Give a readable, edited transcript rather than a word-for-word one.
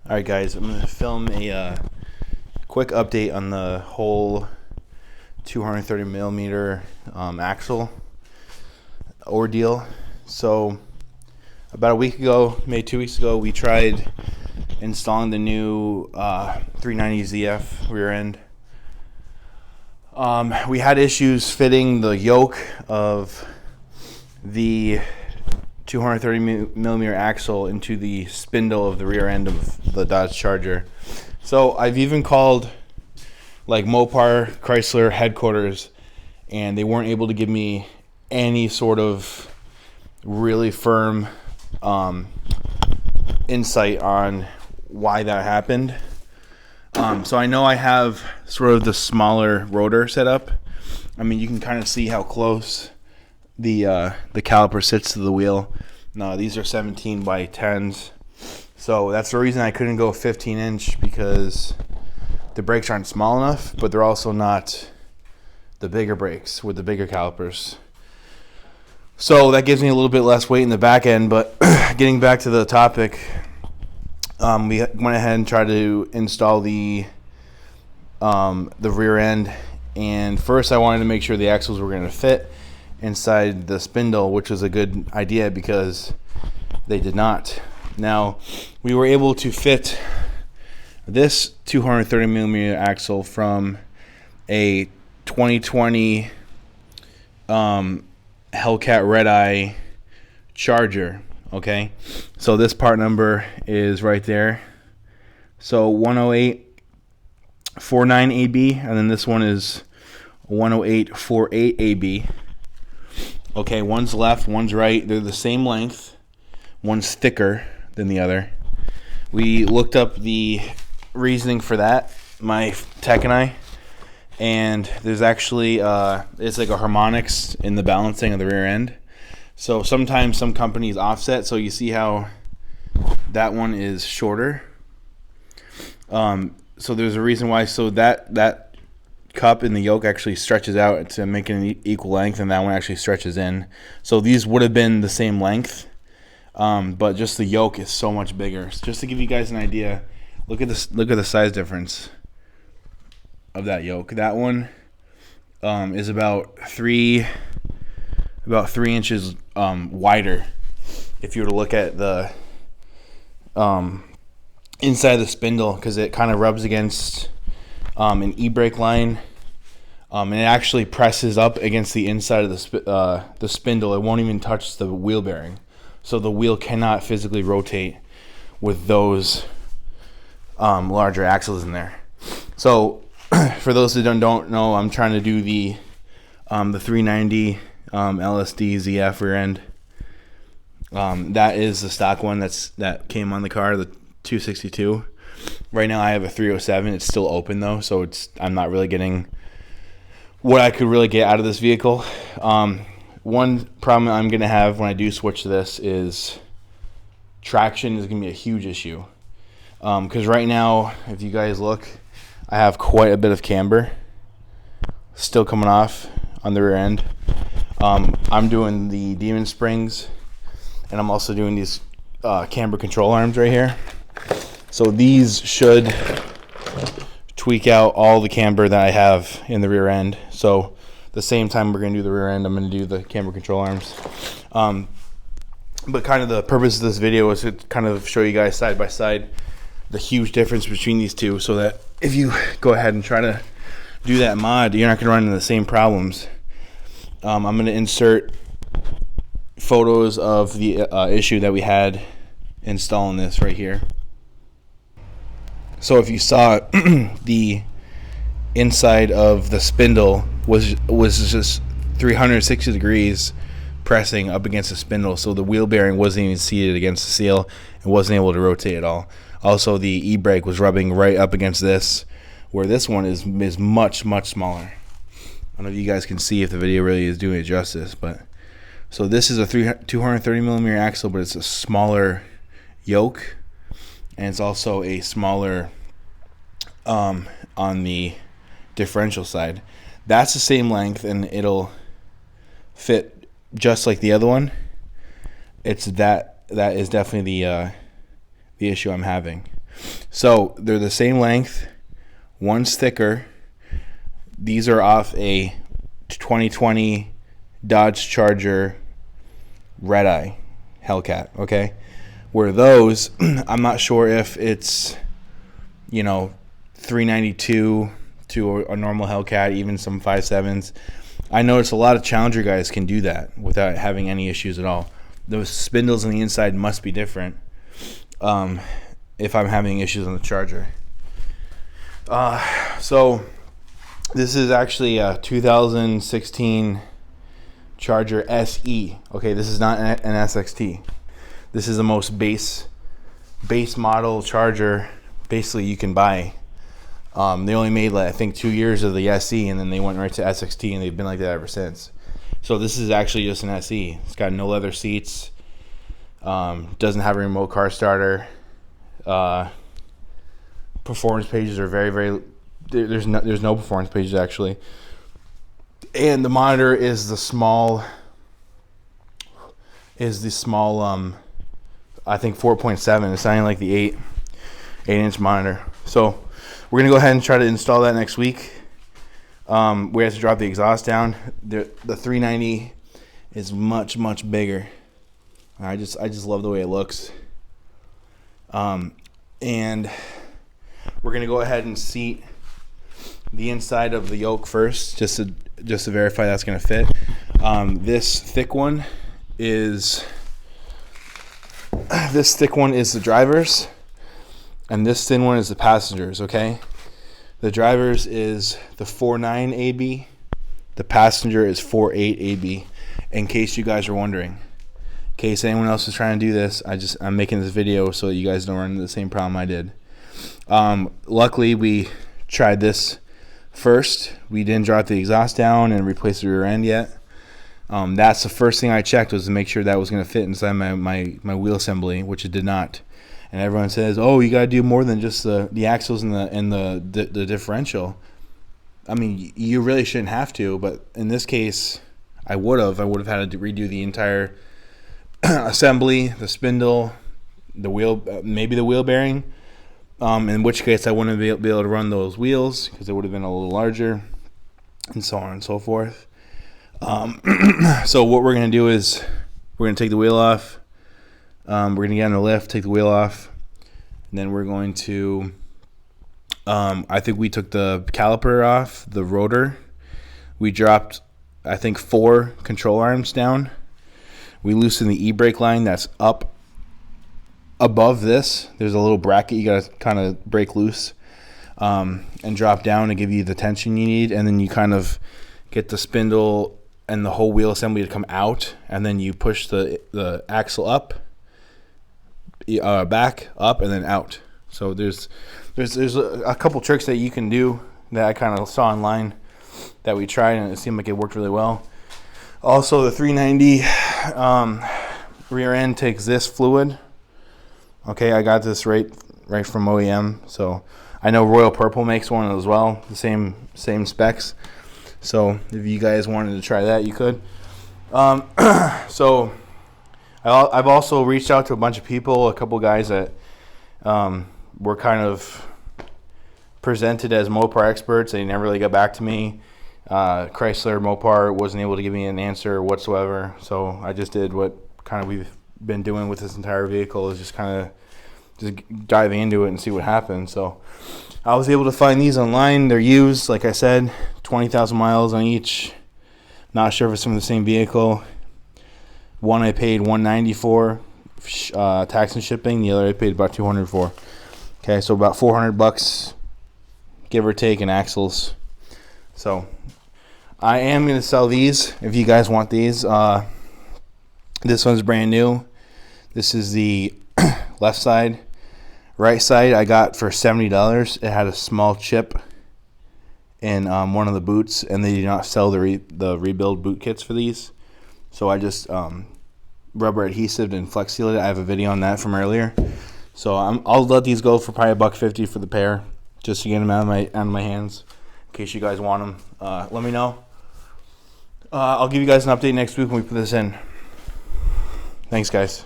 Alright guys, I'm going to film a quick update on the whole 230 millimeter axle ordeal. So about a week ago, maybe 2 weeks ago, we tried installing the new 390 ZF rear end. We had issues fitting the yoke of the 230 millimeter axle into the spindle of the rear end of the Dodge Charger. So I've even called like Mopar Chrysler headquarters, and they weren't able to give me any sort of really firm insight on why that happened. So I know I have sort of the smaller rotor set up. I mean, you can kind of see how close the caliper sits to the wheel. No, these are 17 by 10s. So that's the reason I couldn't go 15-inch, because the brakes aren't small enough, but they're also not the bigger brakes with the bigger calipers. So that gives me a little bit less weight in the back end. But getting back to the topic, we went ahead and tried to install the rear end. And first I wanted to make sure the axles were going to fit inside the spindle, which was a good idea because they did not. Now, we were able to fit this 230 millimeter axle from a 2020 Hellcat Red Eye Charger. Okay, so this part number is right there. So 10849AB, and then this one is 10848AB. Okay, one's left, one's right. They're the same length. One's thicker than the other. We looked up the reasoning for that, my tech and there's actually it's like a harmonics in the balancing of the rear end. So sometimes some companies offset, so you see how that one is shorter. So there's a reason why. So that cup in the yoke actually stretches out to make it an equal length, and that one actually stretches in. So these would have been the same length, but just the yoke is so much bigger. So just to give you guys an idea, look at this. Look at the size difference of that yoke. That one is about three inches wider. If you were to look at the inside the spindle, because it kind of rubs against an e-brake line, and it actually presses up against the inside of the spindle. It won't even touch the wheel bearing, so the wheel cannot physically rotate with those larger axles in there. So for those who don't know, I'm trying to do the 390 LSD ZF rear end. That is the stock one that came on the car, the 262. Right now I have a 307. It's still open though, so I'm not really getting what I could really get out of this vehicle. One problem I'm going to have when I do switch to this is traction is going to be a huge issue. Because right now, if you guys look, I have quite a bit of camber still coming off on the rear end. I'm doing the Demon Springs, and I'm also doing these camber control arms right here. So these should tweak out all the camber that I have in the rear end. So the same time we're going to do the rear end, I'm going to do the camber control arms. But kind of the purpose of this video is to kind of show you guys side by side the huge difference between these two, so that if you go ahead and try to do that mod, you're not going to run into the same problems. I'm going to insert photos of the issue that we had installing this right here. So if you saw the inside of the spindle was just 360 degrees pressing up against the spindle, so the wheel bearing wasn't even seated against the seal and wasn't able to rotate at all. Also, the e-brake was rubbing right up against this, where this one is much smaller. I don't know if you guys can see if the video really is doing it justice, but so this is a 230 millimeter axle, but it's a smaller yoke, and it's also a smaller on the differential side. That's the same length, and it'll fit just like the other one. It's that is definitely the issue I'm having. So they're the same length. One's thicker. These are off a 2020 Dodge Charger Red Eye Hellcat, okay? Where those, I'm not sure if it's, you know, 392 to a normal Hellcat, even some 5.7s. I notice a lot of Challenger guys can do that without having any issues at all. Those spindles on the inside must be different if I'm having issues on the Charger. So this is actually a 2016 Charger SE. Okay, this is not an SXT. This is the most base model Charger basically you can buy. They only made, like, I think 2 years of the SE, and then they went right to SXT, and they've been like that ever since. So this is actually just an SE. It's got no leather seats. Doesn't have a remote car starter. Performance pages are very. There's no performance pages actually. And the monitor is the small. I think 4.7. It's not like the 8-inch monitor. So we're gonna go ahead and try to install that next week. We have to drop the exhaust down. The 390 is much bigger. I just love the way it looks. And we're gonna go ahead and seat the inside of the yoke first, just to verify that's gonna fit. This thick one is the driver's, and this thin one is the passenger's. Okay, the driver's is the 4.9 AB, the passenger is 4.8 AB. In case you guys are wondering, in case anyone else is trying to do this, I'm making this video so that you guys don't run into the same problem I did. Luckily, we tried this first. We didn't drop the exhaust down and replace the rear end yet. That's the first thing I checked, was to make sure that was going to fit inside my wheel assembly, which it did not. And everyone says, "Oh, you got to do more than just the axles and the differential." I mean, you really shouldn't have to, but in this case, I would have had to redo the entire assembly, the spindle, the wheel, maybe the wheel bearing. In which case, I wouldn't be able to run those wheels because it would have been a little larger, and so on and so forth. So what we're going to do is we're going to take the wheel off. We're going to get on the lift, take the wheel off, and then we're going to, I think we took the caliper off, the rotor. We dropped, I think, 4 control arms down. We loosened the e-brake line that's up above this. There's a little bracket you got to kind of break loose and drop down to give you the tension you need, and then you kind of get the spindle and the whole wheel assembly to come out, and then you push the axle up, back, up, and then out. So there's a couple tricks that you can do that I kind of saw online that we tried, and it seemed like it worked really well. Also, the 390 rear end takes this fluid. Okay, I got this right from OEM, so I know Royal Purple makes one as well, the same specs. So if you guys wanted to try that, you could. So I've also reached out to a bunch of people, a couple guys that were kind of presented as Mopar experts. They never really got back to me. Chrysler Mopar wasn't able to give me an answer whatsoever. So I just did what kind of we've been doing with this entire vehicle, is just kind of just diving into it and see what happens. So I was able to find these online. They're used, like I said, 20,000 miles on each. Not sure if it's from the same vehicle. One I paid $190 for, tax and shipping. The other I paid about $200 for. Okay, so about $400, give or take, in axles. So I am going to sell these if you guys want these. This one's brand new. This is the left side. Right side I got for $70. It had a small chip in one of the boots, and they do not sell the rebuild boot kits for these. So I just rubber adhesive and flex sealed it. I have a video on that from earlier. So I'll let these go for probably $150 for the pair, just to get them out of my hands. In case you guys want them, let me know. I'll give you guys an update next week when we put this in. Thanks, guys.